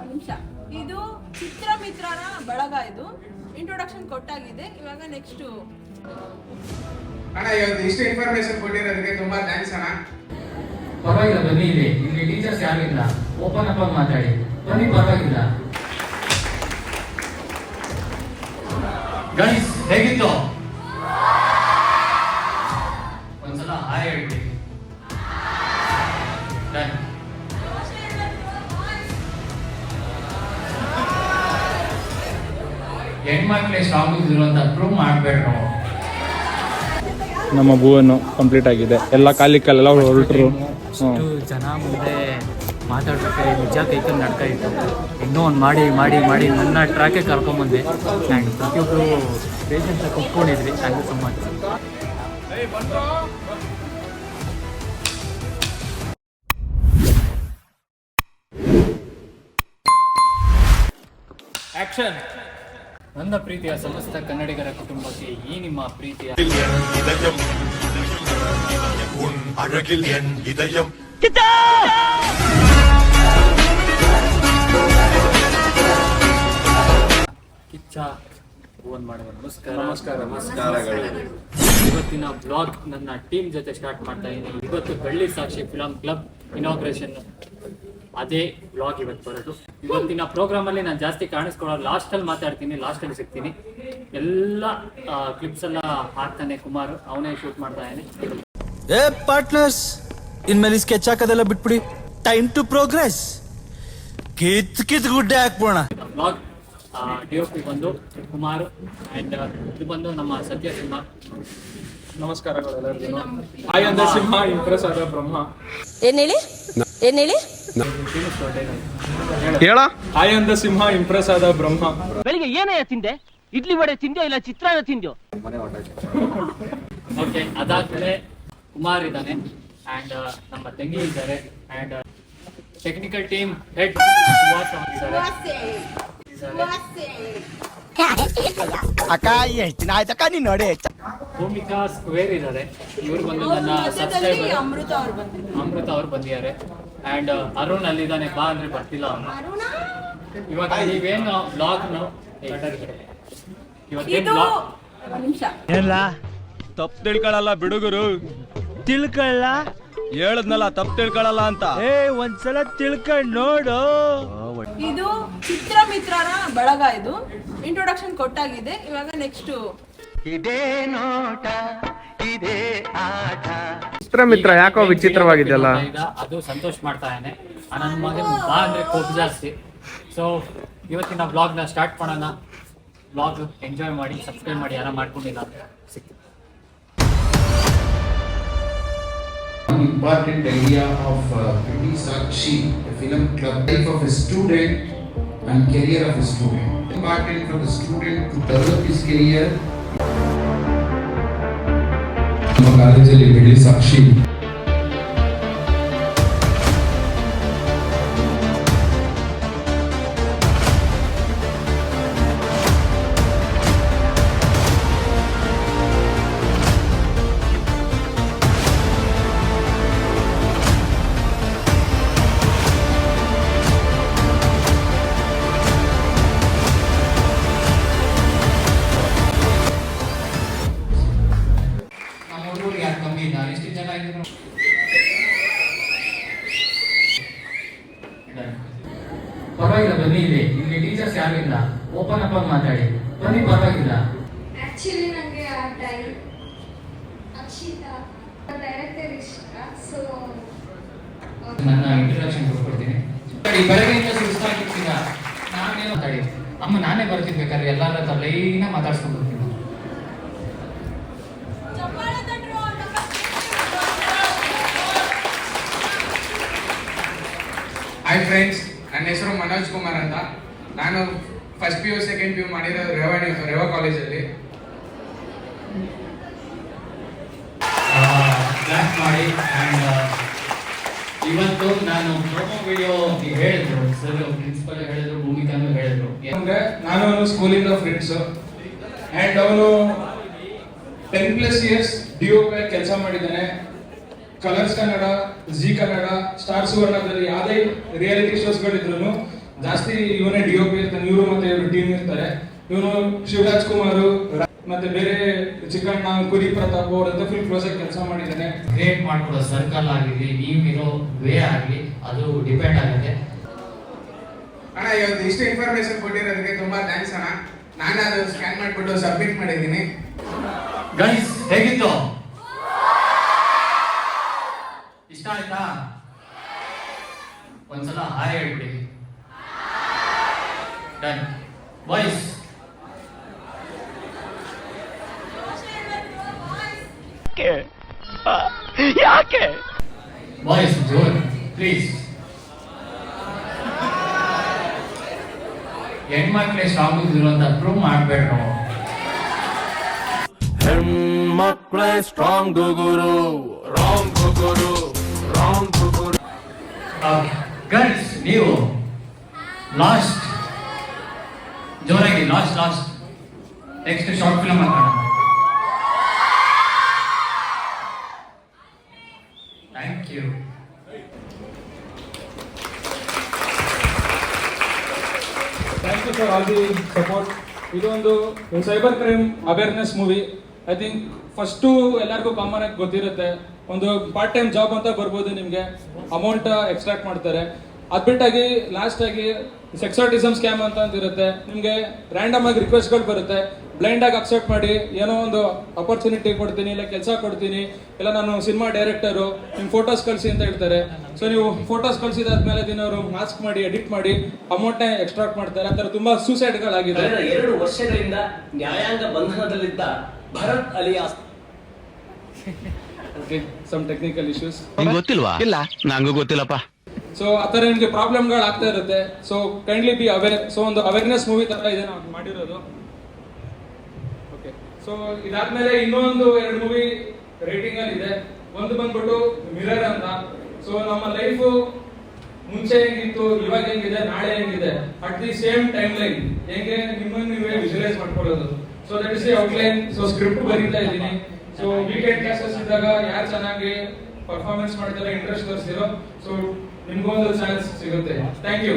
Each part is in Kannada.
ನಿಮಿಷ ಇದು ಚಿತ್ರಮಿತ್ರರ ಬಳಗ. ಇದು ಇಂಟ್ರೊಡಕ್ಷನ್ ಕೊಟ್ಟಾಗಿದೆ. ಇವಾಗ ನೆಕ್ಸ್ಟ್ ಅಣ್ಣ ಇವತ್ತು ಇಷ್ಟು ಇನ್ಫಾರ್ಮೇಶನ್ ಕೊಟ್ಟಿರೋದಕ್ಕೆ ತುಂಬಾ ಥ್ಯಾಂಕ್ಸ್ ಅಣ್ಣ. ಪರವಾಗಿಲ್ಲ ಬನ್ನಿ, ಇಲ್ಲಿ ಟೀಚರ್ಸ್ ಯಾರು ಇಲ್ಲ, ಓಪನ್ ಅಪ್ ಆಗಿ ಮಾತಾಡಿ ಬನ್ನಿ, ಪರವಾಗಿಲ್ಲ. ಗೈಸ್ ಹೇಗಿತ್ತು? ಒಂದ್ಸಲ ಹಾಯ್ ಹೇಳ್ತೀವಿ. ಹೆಣ್ಮಕ್ಳೇ ಸ್ಟ್ರಾಂಗ್ ಇದ್ರು ಅಂತ ಪ್ರೂವ್ ಮಾಡ್ಬೇಡ್ರು. ನಮ್ಮ ಭುವನು ಕಂಪ್ಲೀಟ್ ಆಗಿದೆ. ಎಲ್ಲ ಕಾಲೆಲ್ಲ ಹೊರಟರು. ಅಷ್ಟು ಜನ ಮುಂದೆ ಮಾತಾಡ್ಬೇಕಾದ್ರೆ ನಿಜ ಕೈಕಲ್ ನಡ್ಕ ಇತ್ತು. ಇನ್ನೂ ಒಂದು ಮಾಡಿ ಮಾಡಿ ಮಾಡಿ ನನ್ನ ಟ್ರ್ಯಾಕೆ ಕರ್ಕೊಂಬಂದೆ. ಆ್ಯಂಡ್ ಪ್ರತಿಯೊಬ್ಬರು ಪೇಷನ್ಸ್ ಕುತ್ಕೊಂಡಿದ್ರಿ. Thank you so much. Action. ನನ್ನ ಪ್ರೀತಿಯ ಸಮಸ್ತ ಕನ್ನಡಿಗರ ಕುಟುಂಬಕ್ಕೆ ಈ ನಿಮ್ಮ ಪ್ರೀತಿಯ அழகில் என் இதயம் ಕಿಚ್ಚ ಭುವನ್ ಮಾಡುವ ನಮಸ್ಕಾರಗಳು. ಇವತ್ತಿನ ಬ್ಲಾಗ್ ನನ್ನ ಟೀಮ್ ಜೊತೆ ಸ್ಟಾರ್ಟ್ ಮಾಡ್ತಾ ಇದ್ದೀನಿ. ಇವತ್ತು ಬೆಳ್ಳಿ ಸಾಕ್ಷಿ ಫಿಲಂ ಕ್ಲಬ್ ಇನಾಗ್ರೇಷನ್, ಅದೇ ಬ್ಲಾಗ್ ಇವತ್ತು ಬರೋದು. ಇವತ್ತಿನ ಪ್ರೋಗ್ರಾಮ್ ಅಲ್ಲಿ ನಾನು ಜಾಸ್ತಿ ಕಾಣಿಸ್ಕೊಳ್ಳೋದು ಲಾಸ್ಟ್ ಅಲ್ಲಿ ಮಾತಾಡ್ತೀನಿ, ಲಾಸ್ಟ್ ಅಲ್ಲಿ ಸಿಗ್ತೀನಿ. ಎಲ್ಲ ಕ್ಲಿಪ್ಸ್ ಎಲ್ಲ ಹಾಕ್ತಾನೆ ಕುಮಾರ್, ಅವನೇ ಶೂಟ್ ಮಾಡ್ತಾ ಇದ್ದಾನೆ. ಏ ಪಾರ್ಟ್ನರ್ಸ್, ಇನ್ಮೇಲೆ ಸ್ಕೆಚ್ ಹಾಕೋದೆಲ್ಲ ಬಿಟ್ಬಿಡಿ. Time to progress. ಕಿತ್ ಗುಡ್ಡೆ ಹಾಕ್ಬೋಣ. ಬ್ಲಾಗ್ DOP ಬಂದು ಕುಮಾರ್ ಅಂಡ್ ಇದು ಬಂದು ನಮ್ಮ ಸತ್ಯ ಸಿಂಹ. ನಮಸ್ಕಾರಗಳೆಲ್ಲರಿಗೂ. ಹಾಯ್ ಅಂದ ಸಿಂಹ, ಇಂಪ್ರೆಸ್ ಆದ ಬ್ರಹ್ಮ. ಏನ್ ಹೇಳಿ ಹೇಳ. ಹಾಯ್ ಅಂದ ಸಿಂಹ, ಇಂಪ್ರೆಸ್ ಆದ ಬ್ರಹ್ಮ. ಬೆಳಿಗ್ಗೆ ಏನಯ್ಯ ತಿಂದೆ? ಇಡ್ಲಿ ವಡೆ ತಿಂದ್ಯೋ ಇಲ್ಲ ಚಿತ್ರಾನ್ನ ತಿಂದ್ಯೋ? ಓಕೆ, ಅದಾದ್ಮೇಲೆ ಕುಮಾರ್ ಇದ್ದಾನೆ ಅಂಡ್ ನಮ್ಮ ತಂಗಿ ಇದ್ದಾರೆ and technical team head Subhash ಇದ್ದಾರೆ. ಅಕ್ಕ ಎಷ್ಟು ದಿನ ಆಯ್ತಕ್ಕ ನೀನ್ ನೋಡಿ. ಭೂಮಿಕಾ ಸ್ಕ್ವೇರ್ ಇದ್ದಾರೆ. ಇವರು ಬಂದು ನನ್ನ ಸಬ್ಸ್ಕ್ರೈಬರ್. ಅಮೃತ ಅವ್ರು ಬಂದಿದ್ದಾರೆ ಅಂಡ್ ಅರುಣ್ ಅಲ್ಲಿದ್ದಾನೆ, ಬಾ ಅಂದ್ರೆ ಬರ್ತಿಲ್ಲ ಅವನು. ಇವಾಗ ನೀವೇನು ಬ್ಲಾಗ್ ಎಲ್ಲ ತಪ್ಪು ತಿಳ್ಕೊಳಲ್ಲ ಬಿಡುಗರು. ತಿಳ್ಕೊಳ್ಳ ಹೇಳದ್ನಲ್ಲ, ತಪ್ಪು ತಿಳ್ಕೊಳಲ್ಲ ಅಂತ. ಒಂದ್ಸಲ ತಿಳ್ಕೊಂಡ್ ನೋಡು. ಇದು ಚಿತ್ರಮಿತ್ರರ ಬಳಗ. ಇದು ಇಂಟ್ರೊಡಕ್ಷನ್ ಕೊಟ್ಟಾಗಿದೆ. ಇವಾಗ ನೆಕ್ಸ್ಟ್ ಇದೇ ನೋಟ ಇದೇ ಆಟ. ಚಿತ್ರಮಿತ್ರ ಯಾಕೋ ವಿಚಿತ್ರವಾಗಿದೆಯಲ್ಲ. ಅದು ಸಂತೋಷ್ ಮಾಡ್ತಾ ಇದ್ದಾನೆ. ನನ್ನ ಮಗನ ಬಾ ಅಂದ್ರೆ ಕೋಪ ಜಾಸ್ತಿ. ಸೊ ಇವತ್ತಿನ ಬ್ಲಾಗ್ ನ ಸ್ಟಾರ್ಟ್ ಮಾಡೋಣ. ಬ್ಲಾಗ್ ಎಂಜಾಯ್ ಮಾಡಿ, ಸಬ್ಸ್ಕ್ರೈಬ್ ಮಾಡಿ ಯಾರ ಮಾಡ್ಕೊಂಡಿಲ್ಲ. One important area of Velli Sakshi, a film club, life of a student and career of a student. Important for the student to develop his career. ನಮ್ಮ ಕಾಲೇಜಲ್ಲಿ Velli Sakshi ಪರವಾಗಿಲ್ಲ ಬನ್ನಿ, ಇಲ್ಲಿ ಟೀಚರ್ಸ್ ಯಾರು ಇಲ್ಲ, ಓಪನ್ ಅಪ್ ಆಗಿ ಮಾತಾಡಿ ಬನ್ನಿ, ಪರವಾಗಿಲ್ಲ. ಆಕ್ಚುಲಿ ನನಗೆ ಆ ಅಕ್ಷಿತಾ ಡೈರೆಕ್ಟರ್ ಇಷ್ಟ. ಸೊ ನನ್ನ ಇಂಟ್ರೊಡಕ್ಷನ್ ಕೊಟ್ಬಿಡ್ತೀನಿ. ಬೆಳಗ್ಗೆಯಿಂದ ಸುಸ್ತಾಗಿರ್ತೀರ, ನಾನೇ ಮಾತಾಡಿ ಅಮ್ಮ, ನಾನೇ ಬರ್ತಿರ್ಬೇಕಾದ್ರೆ ಎಲ್ಲಾರ ಹತ್ರ ಲೈನ ಮಾತಾಡ್ಸ್ಕೊಂಡ್ಬಿಡ್ತೀನಿ. ಹಾಯ್ ಫ್ರೆಂಡ್ಸ್, ನನ್ನ ಹೆಸರು ಮನೋಜ್ ಕುಮಾರ್ ಅಂತ. ನಾನು ಫಸ್ಟ್ PU ಸೆಕೆಂಡ್ PU ಮಾಡಿರೋದು ರೇವಾ ಕಾಲೇಜಲ್ಲಿ. ಮಾಡಿ ಆ್ಯಂಡ್ ಇವತ್ತು ನಾನು ಪ್ರೊಮೋ ವಿಡಿಯೋ ಹೇಳಿದ್ರು ಸರ್, ಪ್ರಿನ್ಸಿಪಲ್ ಹೇಳಿದ್ರು, ಭೂಮಿಕಾನು ಹೇಳಿದ್ರು. ಅಂದ್ರೆ ನಾನು ಅವನು ಸ್ಕೂಲಿಂದ ಫ್ರೆಂಡ್ಸ್ ಆ್ಯಂಡ್ ಅವನು 10+ years DOP ಕೆಲಸ ಮಾಡಿದ್ದಾನೆ. ಕಲರ್ಸ್ ಕನ್ನಡ ಜಿ ಕನ್ನಡ, ಸ್ಟಾರ್ ಸುವರ್ಣದಲ್ಲಿ ಯಾವುದೇ ರಿಯಾಲಿಟಿ ಶೋಸ್ಗಳಿದ್ರು ಜಾಸ್ತಿ ಇವನೇ DOP ಇರ್ತಾನೆ. ಇವರು ಮತ್ತೆ ಇವರು ಟೀಮ್ ಇರ್ತಾರೆ. ಇವನು ಶಿವರಾಜ್ ಕುಮಾರ್ ಮತ್ತೆ ಬೇರೆ ಚಿಕ್ಕಣ್ಣ, ಕುರಿ ಪ್ರತಾಪ್ ಅವರಂತ ಫುಲ್ ಕ್ಲೋಸ್ ಆಗಿ ಕೆಲಸ ಮಾಡಿದ್ದಾನೆ. ಕ್ರಿಯೇಟ್ ಮಾಡ್ಕೊಡೋ ಸರ್ಕಲ್ ಆಗಿರ್ಲಿ, ನೀವಿರೋ ವೇ ಆಗಲಿ, ಅದು ಡಿಪೆಂಡ್ ಆಗುತ್ತೆ. ಅಣ್ಣ ಇವತ್ತು ಇಷ್ಟು ಇನ್ಫಾರ್ಮೇಶನ್ ಕೊಟ್ಟಿರೋದಕ್ಕೆ ತುಂಬಾ ಥ್ಯಾಂಕ್ಸ್ ಅಣ್ಣ. ನಾನು ಅದು ಸ್ಕ್ಯಾನ್ ಮಾಡಿಬಿಟ್ಟು ಸಬ್ಮಿಟ್ ಮಾಡಿದ್ದೀನಿ. ಗೈಸ್, ಹೇಗಿತ್ತು? ಇಷ್ಟ ಆಯ್ತಾ? ಒಂದ್ಸಲ ಹಾಯ್ ಹೇಳ್ಬಿಡಿ. ಡನ್. ಬಾಯ್ಸ್, ಯಾಕೆ ಬಾಯ್ಸ್ ಜೋರ್ ಪ್ಲೀಸ್. ಹೆಣ್ಮಕ್ಳೇ ಸ್ಟ್ರಾಂಗ್ ಇದ್ರು ಅಂತ ಪ್ರೂವ್ ಮಾಡ್ಬೇಡ್ರು. ಹೆಣ್ಮಕ್ಳೇ ಸ್ಟ್ರಾಂಗ್ ಗುರು, ರಾಂಗ್ ಗುರು, ರಾಂಗ್ ಗುರು. ಗರ್ಲ್ಸ್, ನೀವು ಲಾಸ್ಟ್ ಜೋರಾಗಿ ಲಾಸ್ಟ್ ನೆಕ್ಸ್ಟ್ ಶಾರ್ಟ್ ಫಿಲ್ಮ್ ಮಾತಾಡೋಣ. Thank you. Thank you for all the support. ಇದೊಂದು cyber crime awareness movie. I think first ಎಲ್ಲರಿಗೂ ಕಾಮನ್ ಆಗಿ ಗೊತ್ತಿರುತ್ತೆ. ಒಂದು ಪಾರ್ಟ್ ಟೈಮ್ ಜಾಬ್ ಅಂತ ಬರ್ಬೋದು, ನಿಮಗೆ ಅಮೌಂಟ್ ಎಕ್ಸ್ಟ್ರಾಕ್ಟ್ ಮಾಡ್ತಾರೆ. ಅದು ಬಿಟ್ಟಾಗಿ ಲಾಸ್ಟ್ ಆಗಿ ಸೆಕ್ಸಾಟಿಸಮ್ ಸ್ಕ್ಯಾಮ್ ಅಂತ ಇರುತ್ತೆ. ನಿಮಗೆ ರ್ಯಾಂಡಮ್ ಆಗಿ ರಿಕ್ವೆಸ್ಟ್ಗಳು ಬರುತ್ತೆ. ಬ್ಲೈಂಡ್ ಆಗಿ ಅಕ್ಸೆಪ್ಟ್ ಮಾಡಿ ಏನೋ ಒಂದು ಅಪರ್ಚುನಿಟಿ ಕೊಡ್ತೀನಿ, ಇಲ್ಲ ಕೆಲಸ ಕೊಡ್ತೀನಿ, ಇಲ್ಲ ನಾನು ಸಿನಿಮಾ ಡೈರೆಕ್ಟರು, ನಿಮ್ಮ ಫೋಟೋಸ್ ಕಳಿಸಿ ಅಂತ ಹೇಳ್ತಾರೆ. ಸೊ ನೀವು ಫೋಟೋಸ್ ಕಳಿಸಿದಾದ್ಮೇಲೆ ದಿನವರು ಮಾಸ್ಕ್ ಮಾಡಿ ಎಡಿಟ್ ಮಾಡಿ ಅಮೌಂಟ್ನ ಎಕ್ಸ್ಟ್ರಾಕ್ಟ್ ಮಾಡ್ತಾರೆ. ಆ ಥರ ತುಂಬ ಸೂಸೈಡ್ಗಳಾಗಿದೆ. 2 ವರ್ಷಗಳಿಂದ ನ್ಯಾಯಾಂಗ ಬಂಧನದಲ್ಲಿದ್ದ Bharat alias. Okay, some technical issues. ಗೊತ್ತಿಲ್ವಾ? ಇಲ್ಲ, ನಂಗೂ ಗೊತ್ತಿಲ್ಲಪ್ಪ. ಸೊ ಆ ಥರ ನಿಮಗೆ ಪ್ರಾಬ್ಲಮ್ಗಳು ಆಗ್ತಾ ಇರುತ್ತೆ. So kindly be aware. So ಒಂದು ಅವೇರ್ನೆಸ್ ಮೂವಿ ಥರ ಇದೆ ನಾವು ಮಾಡಿರೋದು. ಓಕೆ, ಸೊ ಇದಾದ್ಮೇಲೆ ಇನ್ನೊಂದು 2 ಮೂವಿ ರೇಟಿಂಗ್ ಅಲ್ಲಿ ಇದೆ. ಒಂದು ಬಂದ್ಬಿಟ್ಟು ಮಿರರ್ ಅಂತ. ಸೊ ನಮ್ಮ ಲೈಫು ಮುಂಚೆ ಹೆಂಗಿತ್ತು, ಇವಾಗ ಹೆಂಗಿದೆ, ನಾಳೆ ಹೆಂಗಿದೆ, at the same time line ಹೆಂಗೆ ನಿಮ್ಮನ್ನು ನೀವೇ ವಿಜುವಲೈಸ್ ಮಾಡ್ಕೊಳ್ಳೋದು. So that is the outline. So script ಬರೀತಾ ಇದ್ದೀನಿ. ಸೊ ವೀಕೆಂಡ್ ಕ್ಲಾಸಸ್ ಇದ್ದಾಗ ಯಾರು ಚೆನ್ನಾಗಿ ಪರ್ಫಾರ್ಮೆನ್ಸ್ ಮಾಡ್ತಾರೆ, ಇಂಟ್ರೆಸ್ಟ್ ತೋರಿಸಿರೋ, ಸೊ ನಿಮ್ಗೂ ಒಂದು ಚಾನ್ಸ್ ಸಿಗುತ್ತೆ. Thank you.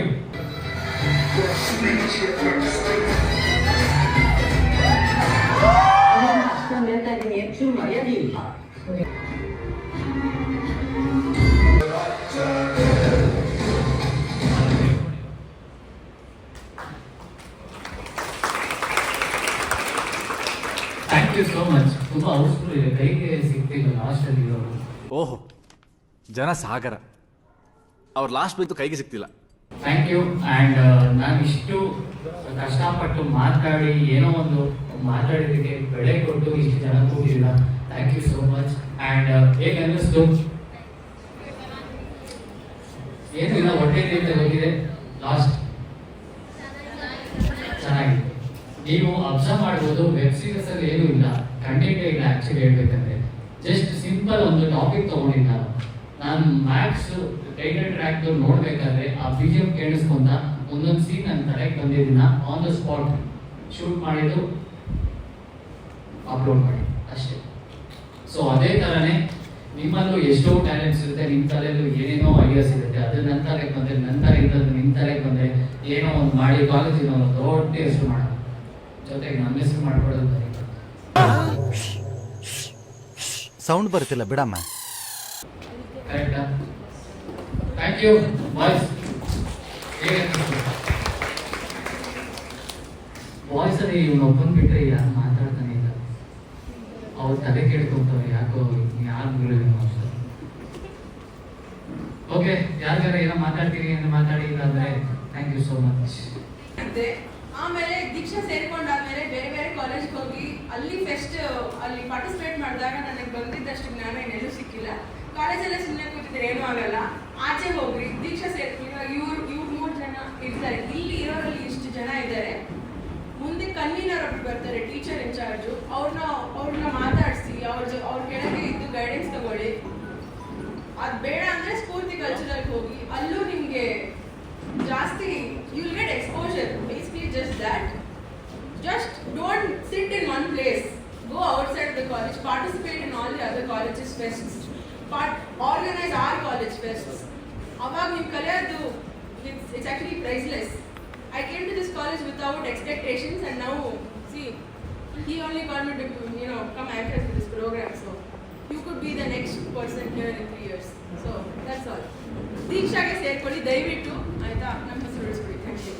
Thank you so much. ತುಂಬಾ ಹೌಸ್ಫುಲ್ ಇದೆ, ಕೈಗೆ ಸಿಗ್ತಿಲ್ಲ ಲಾಸ್ಟ್ ಅಲ್ಲಿ ಇರೋರು. ಓಹೋ, ಜನ ಸಾಗರ. ಅವ್ರ ಲಾಸ್ಟ್ ಬಂತು ಕೈಗೆ ಸಿಗ್ತಿಲ್ಲ. Thank you. ಆ್ಯಂಡ್ ನಾನು ಇಷ್ಟು ಕಷ್ಟಪಟ್ಟು ಮಾತಾಡಿ ಏನೋ ಒಂದು ಮಾತಾಡಿದ್ದಕ್ಕೆ ಬೆಳೆ ಕೊಟ್ಟು ಇಷ್ಟು ಜನ ಕೂಗಿಲ್ಲ. Thank you so much. And ಹೇಗೆ ಅನ್ನಿಸ್ತು? ಏನು ಇಲ್ಲ, ಹೊಟ್ಟೆಯಿಂದ ಹೋಗಿದೆ. ಲಾಸ್ಟ್ ಚೆನ್ನಾಗಿದೆ. ನೀವು ಅಬ್ಸರ್ವ್ ಮಾಡ್ಬೋದು, ವೆಬ್ ಸೀರೀಸ್ ಅಲ್ಲಿ ಏನೂ ಇಲ್ಲ, ಕಂಟೆಂಟೇ ಇಲ್ಲ. ಆ್ಯಕ್ಚುಲಿ ಹೇಳ್ಬೇಕಂದ್ರೆ ಜಸ್ಟ್ ಸಿಂಪಲ್ ಒಂದು ಟಾಪಿಕ್ ತೊಗೊಂಡಿದ್ದ ನಾನು ಮ್ಯಾಕ್ಸ್ ಟೈಟಲ್ ಟ್ರ್ಯಾಕ್ ನೋಡ್ಬೇಕಾದ್ರೆ ಆ BGM ಕೇಳಿಸ್ಕೊಂಡ ಒಂದೊಂದು ಸೀನ್ ನನ್ನ ತಲೆಗೆ ಬಂದಿದ್ದನ್ನ ಆನ್ ದ ಸ್ಪಾಟ್ ಶೂಟ್ ಮಾಡಿದ್ದು ಅಪ್ಲೋಡ್ ಮಾಡಿ ಅಷ್ಟೇ. ಸೊ ಅದೇ ಥರನೇ ನಿಮ್ಮಲ್ಲೂ ಎಷ್ಟೋ ಟ್ಯಾಲೆಂಟ್ಸ್ ಇರುತ್ತೆ, ನಿಮ್ಮ ತಲೆಯಲ್ಲೂ ಏನೇನೋ ಐಡಿಯಾಸ್ ಇರುತ್ತೆ. ಅದು ನನ್ನ ತಲೆಗೆ ಬಂದರೆ ನನ್ನ ತಲೆ ಇದ್ದದ್ದು ನಿಮ್ಮ ತಲೆಗೆ ಬಂದರೆ ಏನೋ ಒಂದು ಮಾಡಿ ಕಾಲೇಜಿನ ಒಂದು ದೊಡ್ಡ ಹೆಸರು ಮಾಡೋಣ. ಜೊತೆಗೆ ನಮ್ಮ ಹೆಸರು ಮಾಡ್ಕೊಳ್ಳೋದು ಬರೀ ಸೌಂಡ್ ಬರ್ತಿಲ್ಲ ಬಿಡಮ್ಮ. ಕರೆಕ್ಟಾ? Thank you boys. ಬಾಯ್ಸ್ ಅಲ್ಲಿ ಇವನು ಒಬ್ಬನ್ ಬಿಟ್ಟರೆ ಯಾರು ಮಾತಾಡ್ತಾನೆ ಇಲ್ಲ. ಅವ್ರು ತಲೆ ಕೇಳ್ಕೊಂತವ್ರು, ಯಾಕೋ ಯಾರು ಬೀಳೋದೇನೋ ಅಷ್ಟೇ. ಓಕೆ, ಯಾರ್ಯಾರ ಏನೋ ಮಾತಾಡ್ತೀನಿ ಅಂತ ಮಾತಾಡಿ, ಇಲ್ಲ ಅಂದ್ರೆ ಥ್ಯಾಂಕ್ ಯು ಸೋ ಮಚ್. ಆಮೇಲೆ ದೀಕ್ಷಾ ಸೇರ್ಕೊಂಡಾದ್ಮೇಲೆ ಬೇರೆ ಬೇರೆ ಕಾಲೇಜ್ಗೆ ಹೋಗಿ ಅಲ್ಲಿ ಫೆಸ್ಟ್ ಅಲ್ಲಿ ಪಾರ್ಟಿಸಿಪೇಟ್ ಮಾಡಿದಾಗ ನನಗೆ ಬಂದಿದ್ದಷ್ಟು ಜ್ಞಾನ ಇನ್ನೆಲ್ಲೂ ಸಿಕ್ಕಿಲ್ಲ. ಕಾಲೇಜಲ್ಲೇ ಸುಮ್ಮನೆ ಕೂತಿದ್ರೆ ಏನೂ ಆಗಲ್ಲ, ಆಚೆ ಹೋಗ್ರಿ. ದೀಕ್ಷಾ ಇವಾಗ ಇವ್ರು 3 ಜನ ಇರ್ತಾರೆ, ಇಲ್ಲಿ ಇರೋರಲ್ಲಿ ಇಷ್ಟು ಜನ ಇದ್ದಾರೆ. ಮುಂದೆ ಕನ್ವೀನರ್ ಒಬ್ರು ಬರ್ತಾರೆ, ಟೀಚರ್ ಇನ್ಚಾರ್ಜು. ಅವ್ರನ್ನ ಮಾತಾಡಿಸಿ ಅವ್ರ ಕೆಳಗೆ ಇದ್ದು ಗೈಡೆನ್ಸ್ ತಗೊಳ್ಳಿ. ಅದು ಬೇಡ ಅಂದ್ರೆ ಸ್ಫೂರ್ತಿ ಕಲ್ಚರಲ್ಗೆ ಹೋಗಿ, ಅಲ್ಲೂ ನಿಮಗೆ ಜಾಸ್ತಿ you will get exposure. Basically just that. Just don't sit in one place. Go outside the college, participate in all the other colleges' fests. Organise our college fests. ಅವಾಗ ನೀವು ಕಲಿಯೋದು it's actually priceless. I came to this college without expectations, and now see, he only called me to come anchor to this program. So you could be the next person here in 3 years. So that's all. ದೀಕ್ಷಾಗೆ ಸೇರ್ಕೊಳ್ಳಿ ದಯವಿಟ್ಟು, ಆಯ್ತಾ? ನಮ್ಮ ಹೆಸರು ಉಳಿಸ್ಬಿಡಿ. Thank you.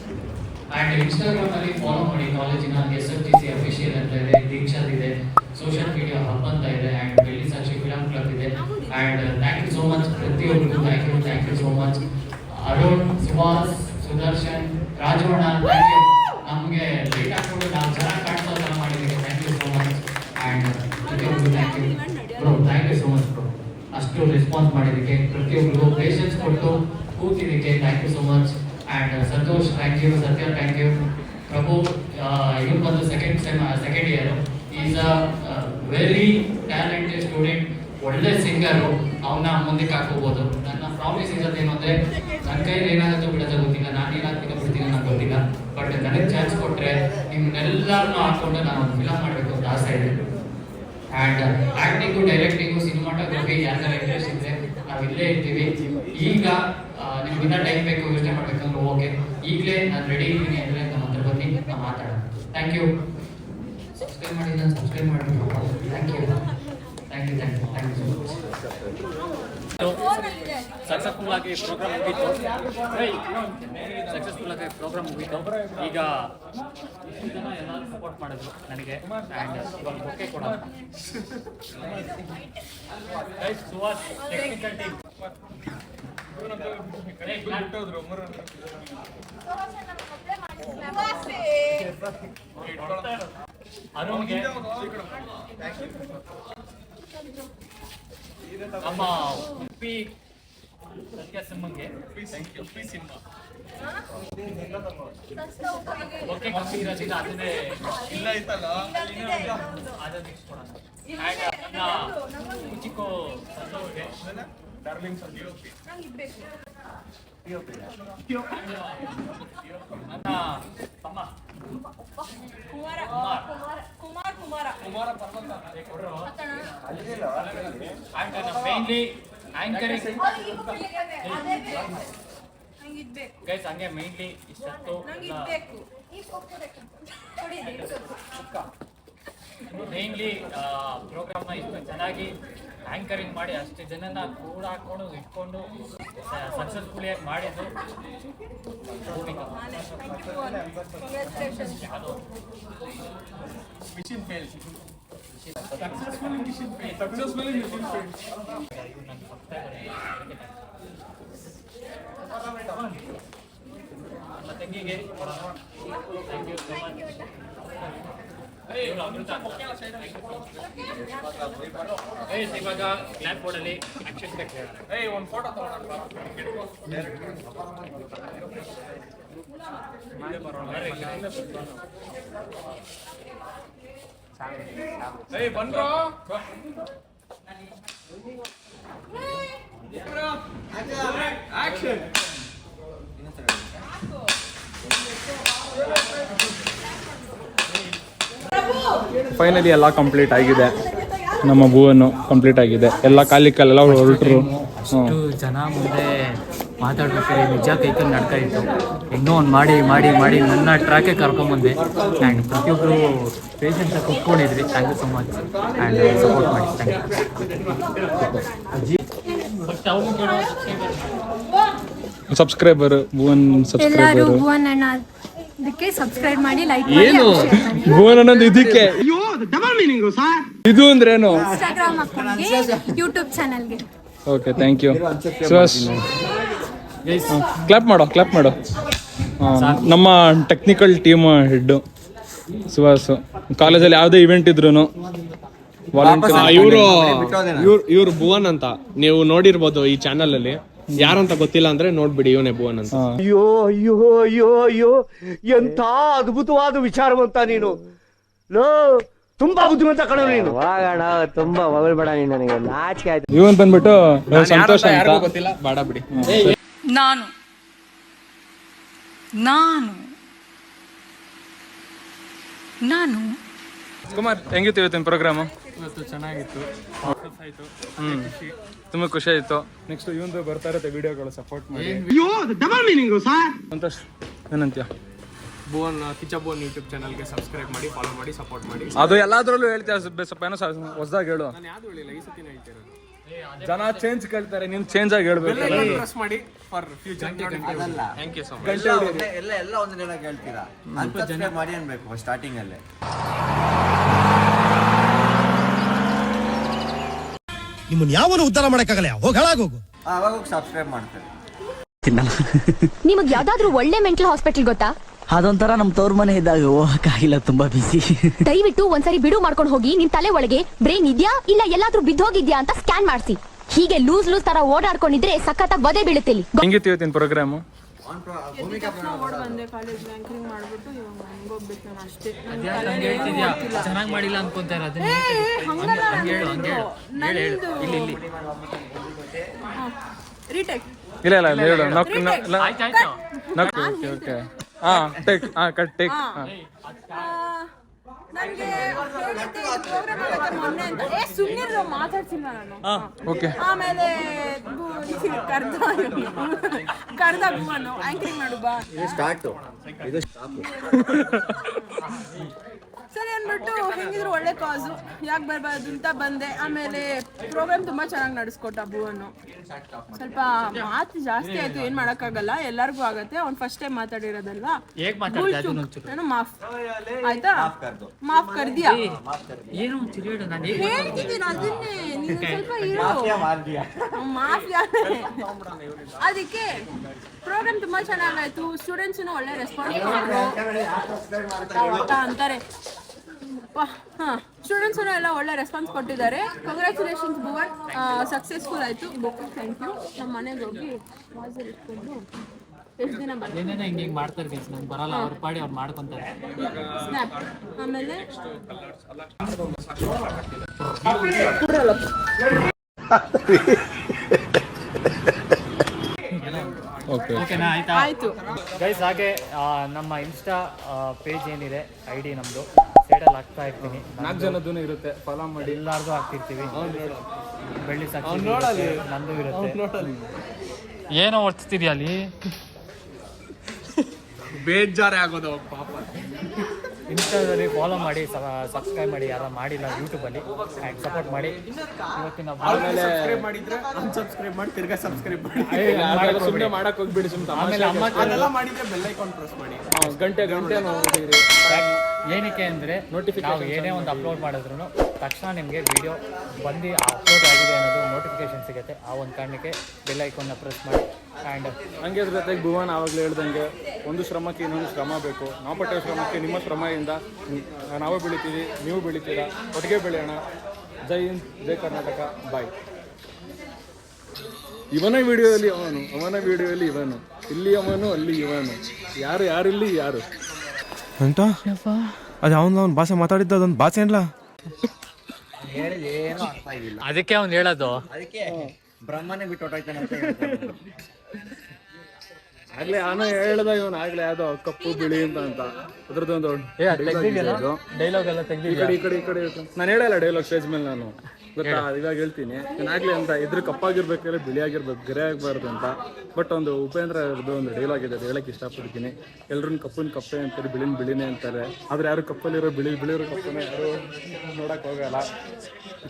ಆ್ಯಂಡ್ ಇನ್ಸ್ಟಾಗ್ರಾಮ್ ಅಲ್ಲಿ ಫಾಲೋ ಮಾಡಿ ಕಾಲೇಜಿನ SFGC ಅಫಿಷಿಯಲ್ ಅಂತ ಇದೆ, ದೀಕ್ಷಾದ್ ಇದೆ, ಸೋಷಿಯಲ್ ಮೀಡಿಯಾ ಹಬ್ ಅಂತ ಇದೆ, and Belli Sakshi film club ಇದೆ. And thank you so much ಪ್ರತಿಯೊಬ್ಬರಿಗೂ. Thank you so much. Arun, Subhash, Sudarshan, ರಾಜವಣ್ಣ, ಥ್ಯಾಂಕ್ ಯು. ನಮಗೆ ಲೇಟ್ ಹಾಕ್ಕೊಂಡು ನಾವು ಚೆನ್ನಾಗಿ ಕಾಣಿಸೋ ಥರ ಮಾಡಿದ್ದೀವಿ. Thank you so much. And ಪ್ರತಿಯೊಬ್ಬರಿಗೂ thank you bro. Thank you so much bro. ಅಷ್ಟು ರೆಸ್ಪಾನ್ಸ್ ಮಾಡಿದ್ದಕ್ಕೆ, ಪ್ರತಿಯೊಬ್ಬರಿಗೂ ಪೇಷನ್ಸ್ ಕೊಟ್ಟು ಕೂತಿದ್ದಕ್ಕೆ thank you so much. And Santosh thank you, Satya thank you, Prabhu ಇವನು ಬಂದು second year. Is a very talented student, ಒಳ್ಳೆ ಸಿಂಗರು. ಅವನ್ನ ಮುಂದಕ್ಕೆ ಹಾಕೋಬೋದು. ನನ್ನ ಪ್ರಾಮಿಸ್ ಇರೋದೇನು ಅಂದರೆ, ನನ್ನ ಕೈಲಿ ಏನಾಗುತ್ತೋ ಬಿಡೋದು ಗೊತ್ತಿಲ್ಲ, ನಾನು ಏನಾಗ್ತೀನೋ ಬಿಡ್ತೀನೋ ನನಗೆ ಗೊತ್ತಿಲ್ಲ. ಬಟ್ ನನಗೆ ಚಾನ್ಸ್ ಕೊಟ್ಟರೆ ನಿಮ್ಮನ್ನೆಲ್ಲರನ್ನೂ ಹಾಕ್ಕೊಂಡು ನಾನು ಒಂದು ಫಿಲಮ್ ಮಾಡಬೇಕು ಅಂತ ಆಸೆ ಇದೆ. ಆ್ಯಂಡ್ ಆ್ಯಕ್ಟಿಂಗು, ಡೈರೆಕ್ಟಿಂಗು, ಸಿನಿಮಾಟೋಗ್ರಫಿ ಯಾರ್ಯಾರ ಇಂಟ್ರೆಸ್ಟ್ ಇದ್ದರೆ ನಾವು ಇಲ್ಲೇ ಇರ್ತೀವಿ. ಈಗ ನಿಮ್ಗಿನ್ನ ಟೈಮ್ ಬೇಕು, ಯೋಚನೆ ಮಾಡಬೇಕಂದ್ರೆ ಓಕೆ, ಈಗಲೇ ನಾನು ರೆಡಿ ಇದ್ದೀನಿ ಅಂದರೆ ನಮ್ಮ ಹತ್ರ ಬನ್ನಿ, ನಾವು ಮಾತಾಡೋಣ. Thank you. ಸಬ್ಸ್ಕ್ರೈಬ್ ಮಾಡಿ, ನಾನು ಸಬ್ಸ್ಕ್ರೈಬ್ ಮಾಡಿ. Thank you so much. Successful ಆಗಿ ಪ್ರೋಗ್ರಾಮ್ ಮುಗೀತು. ಈಗ ಜನ ಎಲ್ಲರೂ ಸಪೋರ್ಟ್ ಮಾಡಿದ್ರು ನನಗೆ. ಆ್ಯಂಡ್ ಇವಾಗ ಬೊಕ್ಕೆ ಕೊಡೋಣ. Suhas, technical team. ಅರುಣ್ಗೆ, ನಮ್ಮ ಉಪ್ಪಿ ಸಿಂಹಂಗೆ ಸಿನಿಮಾ ಓಕೆ ಕಮ್ಮಿ ಇರೋದಿಲ್ಲ, ಅದನ್ನೇ ಇಲ್ಲ ಇತ್ತಲ್ಲ ಅದನ್ನ ನೆಕ್ಸ್ಟ್ ಕೊಡೋಣ. ನನ್ನ ಚಿಕ್ಕ ಸಂತೋಷಗೆ ಡಾರ್ಲಿಂಗ್ ನನ್ನ ತಮ್ಮ ಕುಮಾರ ಪರ್ವತ ಮೇನ್ಲಿ ಆಂಕರಿಂಗ್ ಗೈಸ್. ಹಂಗೆ ಮೇನ್ಲಿ ಇಷ್ಟತ್ತು ಮೇನ್ಲಿ ಪ್ರೋಗ್ರಾಮ್ನ ಇಷ್ಟು ಚೆನ್ನಾಗಿ ಆಂಕರಿಂಗ್ ಮಾಡಿ ಅಷ್ಟು ಜನನ ಕೂಡ ಹಾಕೊಂಡು ಇಟ್ಕೊಂಡು ಸಕ್ಸಸ್ಫುಲ್ ಆಗಿ ಮಾಡಿದ್ದು ಮಿಷನ್ ಫೇಲ್. ತಂಗಿಗೆ ಥ್ಯಾಂಕ್ ಯು ಸೊ ಮಚ್. ಇವಾಗ ಕ್ಲಾಪ್ ಬೋರ್ಡಲ್ಲಿ ಆಕ್ಷನ್ ಒಂದು ಫೋಟೋ ತಗೊಂಡು ಬಂದ್ರೋ ಆಕ್ಷನ್. ಫೈನಲಿ ಎಲ್ಲ ಕಂಪ್ಲೀಟ್ ಆಗಿದೆ. ನಮ್ಮ ಭುವನು ಕಂಪ್ಲೀಟ್ ಆಗಿದೆ. ಎಲ್ಲ ಕಾಲಿಕಲ್ಲೆಲ್ಲ ಹೊರಟರು. ಅಷ್ಟು ಜನ ಮುಂದೆ ಮಾತಾಡ್ಬೇಕಾದ್ರೆ ನಿಜ ಕೈಕಲ್ಲಿ ನಡ್ತಾ ಇತ್ತು. ಇನ್ನೂ ಒಂದು ಮಾಡಿ ಮಾಡಿ ಮಾಡಿ ನನ್ನ ಟ್ರ್ಯಾಕೆ ಕರ್ಕೊಂಬಂದೆ. ಆ್ಯಂಡ್ ಪ್ರತಿಯೊಬ್ಬರು ಪೇಷನ್ಸಾಗಿ ಕುತ್ಕೊಂಡಿದ್ರಿ. Thank you so much. And support ಮಾಡಿ. ಸಬ್ಸ್ಕ್ರೈಬರ್ ಭುವನ್ ಸಬ್ಸ್ಕ್ರೈಬರ್ ಭುವನ್ ಅಣ್ಣ ಇದಕ್ಕೆ ಸಬ್ಸ್ಕ್ರೈಬ್ ಮಾಡಿ, ಲೈಕ್ ಏನು ಭುವನ್ ಅನ್ನೋದು ಇದಕ್ಕೆ ಇದು ಅಂದ್ರೇನು? ಇನ್ಸ್ಟಾಗ್ರಾಮ್ ಅಕೌಂಟ್ಗೆ, ಯೂಟ್ಯೂಬ್ ಚಾನಲ್ಗೆ. Okay, thank you. Suhas clap ಮಾಡೋ. ನಮ್ಮ ಟೆಕ್ನಿಕಲ್ ಟೀಮ್ ಹೆಡ್ ಸುಹಾಸ್. ಕಾಲೇಜಲ್ಲಿ ಯಾವುದೇ ಇವೆಂಟ್ ಇದ್ರು ಇವ್ರು ಭುವನ್ ಅಂತ ನೀವು ನೋಡಿರ್ಬೋದು ಈ ಚಾನಲ್ ಅಲ್ಲಿ. ಯಾರಂತ ಗೊತ್ತಿಲ್ಲ ಅಂದ್ರೆ ನೋಡ್ಬಿಡಿ, ಇವನೇ ಭುವನ್ ಅಂತ. ಅಯ್ಯೋ ಅಯ್ಯೋ ಅಯ್ಯೋ ಅಯ್ಯೋ, ಎಂತ ಅದ್ಭುತವಾದ ವಿಚಾರವಂತ ನೀನು. ತುಂಬಾ ಬುದ್ಧಿವಂತ ಕಣ ನೀನು. ತುಂಬಾ ಹೊಗಳ್ಬೇಡ ನೀನು, ನನಗೆ ನಾಚಿಕೆ ಆಯ್ತು. ಇವನ್ ಬಂದ್ಬಿಟ್ಟು ಸಂತೋಷ ಅಂತ. ಗೊತ್ತಿಲ್ಲ, ಬೇಡ ಬಿಡಿ. ನಾನು ಕುಮಾರ್, ಹೆಂಗಿತ್ತು ಇವತ್ತಿನ ಪ್ರೋಗ್ರಾಮು? ಇವತ್ತು ಚೆನ್ನಾಗಿತ್ತು ಆಯಿತು. ತುಂಬ ಖುಷಿ ಆಯಿತು. ನೆಕ್ಸ್ಟ್ ಇವಂದು ಬರ್ತಾ ಇರುತ್ತೆ ವಿಡಿಯೋಗಳು, ಸಪೋರ್ಟ್ ಮಾಡಿ. ಸಂತೋಷ್ ಏನಂತೀಯ? ಭುವನ್ ಕಿಚ್ಚ ಯೂಟ್ಯೂಬ್ ಚಾನಲ್ಗೆ ಸಬ್ಸ್ಕ್ರೈಬ್ ಮಾಡಿ, ಫಾಲೋ ಮಾಡಿ, ಸಪೋರ್ಟ್ ಮಾಡಿ. ಅದು ಎಲ್ಲಾದ್ರಲ್ಲೂ ಹೇಳ್ತೀಯ, ಸ್ವಲ್ಪ ಏನೋ ಹೊಸದಾಗಿ ಹೇಳು. ನಾನು ಯಾವ್ದು ಹೇಳಿಲ್ಲ, ಈ ಸತಿನ ಹೇಳ್ತಿರೋದು. ಜನ ಚೇಂಜ್ ಕೇಳ್ತಾರೆ, ನೀನು ಚೇಂಜ್ ಆಗಿ ಹೇಳ್ಬೇಕು. ಪ್ರೆಸ್ ಮಾಡಿ for future. Thank you so much. ಎಲ್ಲ ಒಂದು ಜನ ಕೇಳ್ತೀರಾ, ಸಬ್ಸ್ಕ್ರೈಬ್ ಮಾಡಿ ಅನ್ಬೇಕು ಸ್ಟಾರ್ಟಿಂಗ್ ಅಲ್ಲೇ. ನಿಮ್ಮನ್ನ ಯಾವನು ಉದ್ಧಾರ ಮಾಡಕ್ಕಾಗಲ್ಲ, ಹೋಗಿ ಹಾಳಾಗೋಗು. ಅವಾಗ ಸಬ್ಸ್ಕ್ರೈಬ್ ಮಾಡ್ತಾರೆ. ನಿಮಗೆ ಯಾವ್ದಾದ್ರು ಒಳ್ಳೆ ಮೆಂಟಲ್ ಹಾಸ್ಪಿಟಲ್ ಗೊತ್ತಾ? ಅದೊಂಥರ ನಮ್ ತವ್ರ ಮನೆ ಇದ್ದಾಗ ಹೋಗಕ್ಕಾಗಿಲ್ಲ, ತುಂಬಾ ಬಿಸಿ. ದಯವಿಟ್ಟು ಒಂದ್ಸರಿ ಬಿಡು ಮಾಡ್ಕೊಂಡು ಹೋಗಿ ನಿಮ್ ತಲೆ ಒಳಗೆ ಬ್ರೈನ್ ಇದ್ಯಾ ಇಲ್ಲ ಎಲ್ಲಾದ್ರೂ ಬಿದ್ದೋಗಿದ್ಯಾ ಅಂತ ಸ್ಕ್ಯಾನ್ ಮಾಡಿಸಿ. ಹೀಗೆ ಲೂಸ್ ತರ ಓಡಾಡ್ಕೊಂಡಿದ್ರೆ ಸಖತ್ತಾಗಿ ಬದೇ ಬೀಳುತ್ತೆ. ಹೆಂಗಿತ್ತು ಇವತ್ತಿನ ಪ್ರೋಗ್ರಾಮು? ಚೆನ್ನಾಗಿ ಮಾಡಿಲ್ಲ ಅನ್ಕೊಂತಾರ. ಇಲ್ಲ ಇಲ್ಲ ಹೇಳು. ಓಕೆ ಹಾಂ ಟೇಕ್ ಹಾಂ ಕಟ್ ಟೇಕ್ ಹಾಂ. ಓಕೆ ಆಮೇಲೆ ಕರ್ದ ಅಭಿಮಾನು ಆಂಕರಿಂಗ್ ಮಾಡು ಬಾ ಸ್ಟಾರ್ಟು ಇದು ಸ್ಟಾಪ್. ಸರಿ ಅಂದ್ಬಿಟ್ಟು ಹೆಂಗಿದ್ರು ಒಳ್ಳೆ ಕಾಸು ಯಾಕೆ ಬರ್ಬಾರ್ದು ಅಂತ ಬಂದೆ. ಆಮೇಲೆ ಪ್ರೋಗ್ರಾಮ್ ತುಂಬಾ ಚೆನ್ನಾಗಿ ನಡೆಸ್ಕೊಟ್ಟ ಭುವನು. ಸ್ವಲ್ಪ ಮಾತು ಜಾಸ್ತಿ ಆಯ್ತು, ಏನ್ ಮಾಡಕ್ಕಾಗಲ್ಲ, ಎಲ್ಲರಿಗೂ ಆಗತ್ತೆ. ಅವ್ನು ಫಸ್ಟ್ ಟೈಮ್ ಮಾತಾಡಿರೋದಲ್ವಾ. ನಾನು ಮಾಫ್ ಆಯ್ತಾ, ಮಾಫ್ ಕರ್ದಿಯಾ ಹೇಳ್ತಿದ್ದೀನಿ ಅದನ್ನೇ, ನೀನು ಸ್ವಲ್ಪ ಇರು. ಮಾಫ್ ಅದಕ್ಕೆ ಪ್ರೋಗ್ರಾಮ್ ತುಂಬಾ ಚೆನ್ನಾಗಾಯ್ತು. ಸ್ಟೂಡೆಂಟ್ಸ್ ಒಳ್ಳೆ ರೆಸ್ಪಾನ್ಸ್ ಅಂತಾರೆ. ಸ್ಟೂಡೆಂಟ್ಸ್ ಎಲ್ಲ ಒಳ್ಳೆ ರೆಸ್ಪಾನ್ಸ್ ಕೊಟ್ಟಿದ್ದಾರೆ. ಕಂಗ್ರ್ಯಾಚುಲೇಷನ್ಸ್ ಭುವನ್, ಸಕ್ಸಸ್ಫುಲ್ ಆಯ್ತು ಬುಕ್. Thank you. ನಮ್ಮ ಮನೆಗೆ ಹೋಗಿ ವಾಸರ್ ಇಟ್ಕೊಂಡು ಎಷ್ಟು ದಿನ ಏನೇನೋ ಹಿಂಗೆ ಮಾಡ್ತಾರೆ ಗೈಸ್, ನಂಗೆ ಬರಲ್ಲ, ಅವ್ರ ಪಾಡಿ ಅವ್ರು ಮಾಡ್ಕೊಂತಾರೆ. ಸ್ನ್ಯಾಪ್ ಆಮೇಲೆ ಓಕೆನಾ? ಆಯ್ತು ಗೈಸ್. ಹಾಗೆ ನಮ್ಮ ಇನ್ಸ್ಟಾ ಪೇಜ್ ಏನಿದೆ, ID ನಮ್ಮದು ಸೈಡಲ್ಲಿ ಹಾಕ್ತಾ ಇರ್ತೀನಿ. 4 ಜನದೂ ಇರುತ್ತೆ, ಫಾಲೋ ಮಾಡಿ. ಎಲ್ಲಾರ್ದು ಹಾಕ್ತಿರ್ತೀವಿ. ಬೆಳ್ಳಿ ಸಾಕ್ಷಿ ನಂದು ಇರುತ್ತೆ. ಏನೋ ಹೊರ್ತಿದ್ಯಾ ಅಲ್ಲಿ, ಬೇಜಾರೇ ಆಗೋದು ಪಾಪ. ಇನ್ಸ್ಟಾದಲ್ಲಿ ಫಾಲೋ ಮಾಡಿ, ಸಬ್ಸ್ಕ್ರೈಬ್ ಮಾಡಿ, ಯಾರು ಮಾಡಿಲ್ಲ ಯೂಟ್ಯೂಬಲ್ಲಿ, ಆ್ಯಂಡ್ ಸಪೋರ್ಟ್ ಮಾಡಿ. ಇವತ್ತಿನ ಸಬ್ಸ್ಕ್ರೈಬ್ ಮಾಡಿದ್ರೆ ಅನ್ಸಬ್ಸ್ಕ್ರೈಬ್ ಮಾಡಿ, ತಿರ್ಗಾ ಸಬ್ಸ್ಕ್ರೈಬ್ ಮಾಡಿ. ಸುಮ್ಮನೆ ಮಾಡಕ್ ಹೋಗ್ಬಿಡಿ. ಆಮೇಲೆ ಅದೆಲ್ಲ ಮಾಡಿದ್ರೆ ಬೆಲ್ ಐಕಾನ್ ಪ್ರೆಸ್ ಮಾಡಿ. ಗಂಟೆ ಏನಕ್ಕೆ ಅಂದರೆ ನಾವು ಏನೇ ಒಂದು ಅಪ್ಲೋಡ್ ಮಾಡಿದ್ರು ತಕ್ಷಣ ನಿಮಗೆ ವಿಡಿಯೋ ಬಂದು ಅಪ್ಲೋಡ್ ಆಗಿದೆ ಅನ್ನೋದು ನೋಟಿಫಿಕೇಶನ್ ಸಿಗುತ್ತೆ. ಆ ಒಂದು ಕಾರಣಕ್ಕೆ ಬೆಲ್ ಐಕಾನ್ನ ಪ್ರೆಸ್ ಮಾಡಿ. ಆ್ಯಂಡ್ ಹಂಗೆ ಅದ್ರ ಜೊತೆಗೆ ಭುವನ್ ಆವಾಗಲೇ ಹೇಳ್ದಂಗೆ ಒಂದು ಶ್ರಮಕ್ಕೆ ಇನ್ನೊಂದು ಶ್ರಮ ಬೇಕು. ನಾವು ಪಟ್ಟೆ ಶ್ರಮಕ್ಕೆ ನಿಮ್ಮ ಶ್ರಮದಿಂದ ನಾವು ಬೆಳಿತೀವಿ, ನೀವು ಬೆಳಿತೀರಾ, ಒಟ್ಟಿಗೆ ಬೆಳೆಯೋಣ. ಜೈ ಹಿಂದ್, ಜೈ ಕರ್ನಾಟಕ, ಬಾಯ್. ಇವನ ವಿಡಿಯೋದಲ್ಲಿ ಅವನು, ಅವನ ವಿಡಿಯೋದಲ್ಲಿ ಇವನು, ಇಲ್ಲಿ ಅವನು ಅಲ್ಲಿ ಇವನು, ಯಾರಿಲ್ಲಿ ಯಾರು ಅಂತ ಅದು ಅವನು ಭಾಷೆ ಮಾತಾಡಿದ್ದ ಅದೊಂದು ಭಾಷೆ ಅಲ್ಲ. ಏನು ಅರ್ಥ ಆಗಿಲ್ಲ, ಅದಕ್ಕೆ ಅವ್ನು ಹೇಳೋದು. ಅದಕ್ಕೆ ಬ್ರಹ್ಮನೇ ಬಿಟ್ಟು ಹೊಟ್ಟೋಯ್ತಾನೆ ಅಂತ ಆಗ್ಲೇ ಅವನು ಹೇಳ್ದ, ಇವನು ಆಗ್ಲೇ ಯಾವ್ದೋ ಕಪ್ಪು ಬಿಳಿ ಅಂತ ಅದ್ರದ್ದೊಂದು ಡೈಲಾಗ್ ಎಲ್ಲ ತೆಗ್ದಿದ್ದೆ. ಈ ಕಡೆ ನಾನು ಹೇಳಲ್ಲ ಡೈಲಾಗ್ ಸ್ಟೇಜ್ ಮೇಲೆ. ನಾನು ಗೊತ್ತಾ, ಇವಾಗ ಹೇಳ್ತೀನಿ. ನಾನು ಆಗ್ಲಿ ಅಂತ ಇದ್ರ ಕಪ್ಪಾಗಿರ್ಬೇಕಾದ್ರೆ ಬಿಳಿ ಆಗಿರ್ಬೇಕು, ಗೆರೆ ಆಗಬಾರ್ದು ಅಂತ. ಬಟ್ ಒಂದು ಉಪೇಂದ್ರ ಅವ್ರದ್ದು ಒಂದು ಡೈಲಾಗ್ ಇದೆ, ಅದು ಹೇಳಕ್ಕೆ ಇಷ್ಟಪಡ್ತೀನಿ. ಎಲ್ಲರೂ ಕಪ್ಪನ ಕಪ್ಪೆ ಅಂತಾರೆ, ಬಿಳಿನೇ ಅಂತಾರೆ. ಆದರೆ ಯಾರು ಕಪ್ಪಲ್ಲಿರೋ ಬಿಳಿರೋ ಕಪ್ಪನ್ನ ಯಾರು ನೋಡಕ್ಕೆ ಹೋಗಲ್ಲ.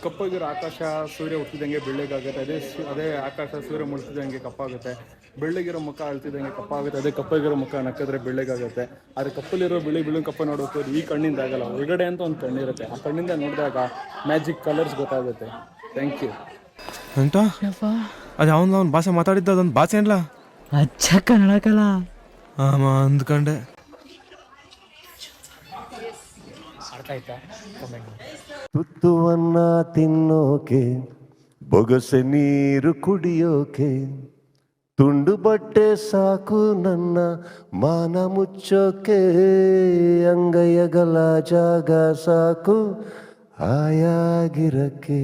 ಕಪ್ಪಾಗಿರೋ ಆಕಾಶ ಸೂರ್ಯ ಹುಟ್ಟಿದಂಗೆ ಬೆಳ್ಳಗಾಗುತ್ತೆ, ಅದೇ ಆಕಾಶ ಸೂರ್ಯ ಮುಳ್ತಿದಂಗೆ ಕಪ್ಪಾಗುತ್ತೆ. ಬೆಳ್ಳಗಿರೋ ಮುಖ ಅಳ್ತಿದಂಗೆ ಕಪ್ಪಾಗುತ್ತೆ, ಅದೇ ಕಪ್ಪಾಗಿರೋ ಮುಖ ನಕ್ಕಿದ್ರೆ ಬೆಳ್ಳಗಾಗುತ್ತೆ. ಆದರೆ ಕಪ್ಪಲ್ಲಿರೋ ಬಿಳಿ ಕಪ್ಪ ನೋಡೋಕೆ ಈ ಕಣ್ಣಿಂದ ಆಗಲ್ಲ, ಹೊರಗಡೆ ಅಂತ ಒಂದು ಕಣ್ಣಿರುತ್ತೆ. ಆ ಕಣ್ಣಿಂದ ನೋಡಿದಾಗ ಮ್ಯಾಜಿಕ್ ಕಲರ್ಸ್ ಗೊತ್ತಾಗುತ್ತೆ. Thank you. ಅಂತ ಅದು ಅವನು ಭಾಷೆ ಮಾತಾಡಿದ್ದ ಅದೊಂದು ಭಾಷೆ ಅಲ್ಲ. ಅಚ್ಚ ಕನ್ನಡಕಲ್ಲ ಅಂದ್ಕೊಂಡೆ. ಅರ್ಥ ಆಯ್ತಾ? ಕಮೆಂಟ್. ತುತ್ತುವನ್ನ ತಿನ್ನೋಕೆ, ಬೊಗಸೆ ನೀರು ಕುಡಿಯೋಕೆ, ತುಂಡು ಬಟ್ಟೆ ಸಾಕು ನನ್ನ ಮಾನ ಮುಚ್ಚೋಕೆ, ಅಂಗೈಯಗಲ ಜಾಗ ಸಾಕು ಆಯಾಗಿರಕ್ಕೆ.